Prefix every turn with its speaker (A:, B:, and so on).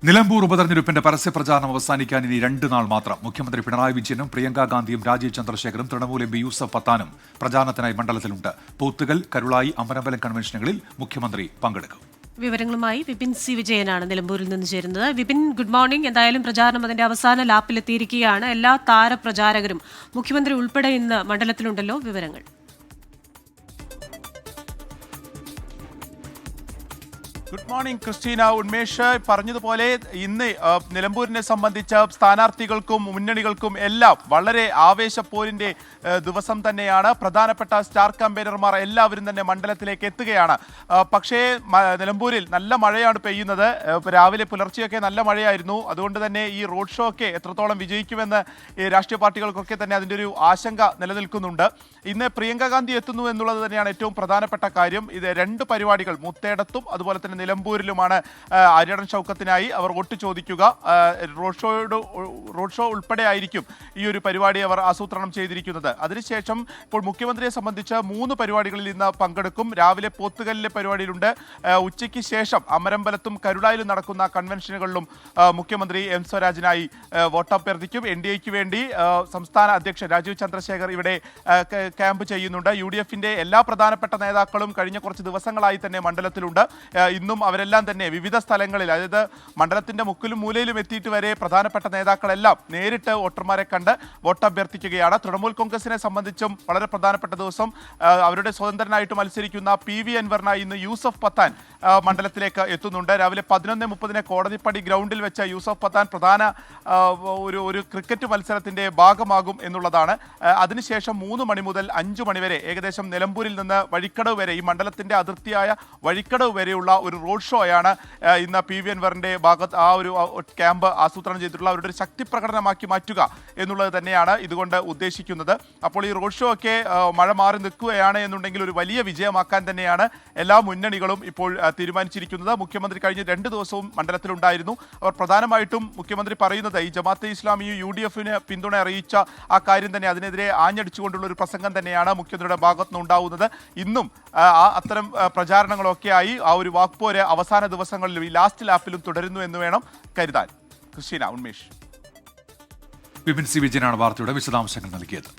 A: നിലമ്പൂർ ഉപതെരഞ്ഞെടുപ്പിന്റെ പരസ്യപ്രചാരണം അവസാനിക്കാൻ ഇനി 2 നാൾ മാത്രം. മുഖ്യമന്ത്രി പിണറായി വിജയനും പ്രിയങ്കാ ഗാന്ധിയും രാജീവ് ചന്ദ്രശേഖറും തൃണമൂൽ എം പി യൂസഫ് പത്താനും പ്രചാരണത്തിനായി മണ്ഡലത്തിലുണ്ട്. പോത്തുകൽ, കരുളായി, അമരമ്പലം കൺവെൻഷനുകളിൽ മുഖ്യമന്ത്രി പങ്കെടുക്കും.
B: വിവരങ്ങളുമായി വിപിൻ സി വിജയനാണ് നിലമ്പൂരിൽ നിന്ന് ചേരുന്നത്. Vipin, good morning. എന്തായാലും പ്രചാരണം അതിന്റെ അവസാന ലാപ്പിലെത്തിയിരിക്കുകയാണ്. എല്ലാ താരപ്രചാരകരും മുഖ്യമന്ത്രി ഉൾപ്പെടെ ഇന്ന് മണ്ഡലത്തിലുണ്ടല്ലോ. വിവരങ്ങൾ.
C: Good morning Christina. ഉന്മേഷ് പറഞ്ഞതുപോലെ ഇന്ന് നിലമ്പൂരിനെ സംബന്ധിച്ച് സ്ഥാനാർത്ഥികൾക്കും മുന്നണികൾക്കും എല്ലാം വളരെ ആവേശപ്പോരിന്റെ ദിവസം തന്നെയാണ്. പ്രധാനപ്പെട്ട സ്റ്റാർ ക്യാമ്പയിനർമാർ എല്ലാവരും തന്നെ മണ്ഡലത്തിലേക്ക് എത്തുകയാണ്. പക്ഷേ നിലമ്പൂരിൽ നല്ല മഴയാണ് പെയ്യുന്നത്. രാവിലെ പുലർച്ചെയൊക്കെ നല്ല മഴയായിരുന്നു. അതുകൊണ്ട് തന്നെ ഈ റോഡ് ഷോ ഒക്കെ എത്രത്തോളം വിജയിക്കുമെന്ന് രാഷ്ട്രീയ പാർട്ടികൾക്കൊക്കെ തന്നെ അതിൻ്റെ ഒരു ആശങ്ക നിലനിൽക്കുന്നുണ്ട്. ഇന്ന് പ്രിയങ്ക ഗാന്ധി എത്തുന്നു എന്നുള്ളത് തന്നെയാണ് ഏറ്റവും പ്രധാനപ്പെട്ട കാര്യം. ഇത് 2 പരിപാടികൾ മുത്തേടത്തും അതുപോലെ തന്നെ നിലമ്പൂരിലുമാണ് ആര്യടൻ ഷൗക്കത്തിനായി അവർ വോട്ട് ചോദിക്കുക. റോഡ് ഷോ ഉൾപ്പെടെ ആയിരിക്കും ഈ ഒരു പരിപാടി അവർ ആസൂത്രണം ചെയ്തിരിക്കുന്നത്. അതിനുശേഷം ഇപ്പോൾ മുഖ്യമന്ത്രിയെ സംബന്ധിച്ച് 3 പരിപാടികളിൽ ഇന്ന് പങ്കെടുക്കും. രാവിലെ പോത്തുകല്ലിലെ പരിപാടിയിലുണ്ട്. ഉച്ചയ്ക്ക് ശേഷം അമരമ്പലത്തും കരുളായിലും നടക്കുന്ന കൺവെൻഷനുകളിലും മുഖ്യമന്ത്രി എം സ്വരാജിനായി വോട്ടഭ്യർത്ഥിക്കും. NDAക്ക് വേണ്ടി സംസ്ഥാന അധ്യക്ഷൻ രാജീവ് ചന്ദ്രശേഖർ ഇവിടെ ക്യാമ്പ് ചെയ്യുന്നുണ്ട്. UDFന്റെ എല്ലാ പ്രധാനപ്പെട്ട നേതാക്കളും കഴിഞ്ഞ കുറച്ച് ദിവസങ്ങളായി തന്നെ മണ്ഡലത്തിലുണ്ട്. ഇന്നും അവരെല്ലാം തന്നെ വിവിധ സ്ഥലങ്ങളിൽ, അതായത് മണ്ഡലത്തിന്റെ മുക്കിലും മൂലയിലും എത്തിയിട്ട് വരെ പ്രധാനപ്പെട്ട നേതാക്കളെല്ലാം നേരിട്ട് വോട്ടർമാരെ കണ്ട് വോട്ടഭ്യർത്ഥിക്കുകയാണ്. തൃണമൂൽ കോൺഗ്രസിനെ സംബന്ധിച്ചും വളരെ പ്രധാനപ്പെട്ട ദിവസം. അവരുടെ സ്വതന്ത്രനായിട്ട് മത്സരിക്കുന്ന PV അൻവറിനായി ഇന്ന് യൂസഫ് പത്താൻ മണ്ഡലത്തിലേക്ക് എത്തുന്നുണ്ട്. രാവിലെ 11:30 കോടതിപ്പടി ഗ്രൗണ്ടിൽ വെച്ച യൂസഫ് പത്താൻ പ്രധാന ഒരു ക്രിക്കറ്റ് മത്സരത്തിന്റെ ഭാഗമാകും എന്നുള്ളതാണ്. അതിനുശേഷം 3 മണി മുതൽ 5 മണി വരെ ഏകദേശം നിലമ്പൂരിൽ നിന്ന് വഴിക്കടവ് വരെ, ഈ മണ്ഡലത്തിന്റെ അതിർത്തിയായ വഴിക്കടവ് വരെയുള്ള ഒരു റോഡ് ഷോ ആണ് ഇന്ന് PV അൻവറിന്റെ ഭാഗത്ത് ആ ഒരു ക്യാമ്പ് ആസൂത്രണം ചെയ്തിട്ടുള്ള അവരുടെ ഒരു ശക്തി പ്രകടനമാക്കി മാറ്റുക എന്നുള്ളത് തന്നെയാണ് ഇതുകൊണ്ട് ഉദ്ദേശിക്കുന്നത്. അപ്പോൾ ഈ റോഡ് ഷോ ഒക്കെ മഴ മാറി നിൽക്കുകയാണ് എന്നുണ്ടെങ്കിൽ ഒരു വലിയ വിജയമാക്കാൻ തന്നെയാണ് എല്ലാ മുന്നണികളും ഇപ്പോൾ തീരുമാനിച്ചിരിക്കുന്നത്. മുഖ്യമന്ത്രി കഴിഞ്ഞ 2 ദിവസവും മണ്ഡലത്തിലുണ്ടായിരുന്നു. അവർ പ്രധാനമായിട്ടും മുഖ്യമന്ത്രി പറയുന്നത് ഈ ജമാഅത്തെ ഇസ്ലാമി UDFന് പിന്തുണ അറിയിച്ച ആ കാര്യം തന്നെ, അതിനെതിരെ ആഞ്ഞടിച്ചുകൊണ്ടുള്ള ഒരു പ്രസംഗം തന്നെയാണ് മുഖ്യമന്ത്രിയുടെ ഭാഗത്തുനിന്ന് ഉണ്ടാവുന്നത്. ഇന്നും അത്തരം പ്രചാരണങ്ങളൊക്കെയായി ആ ഒരു വാക്പോര് അവസാന ദിവസങ്ങളിലും ഈ ലാസ്റ്റ് ലാപ്പിലും തുടരുന്നു എന്ന് വേണം കരുതാൻ. ക്രിസ്റ്റീന, ഉന്മേഷ്.
A: വിപിൻ സി വിജയനാണ് വാർത്തയുടെ വിശദാംശങ്ങൾ നൽകിയത്.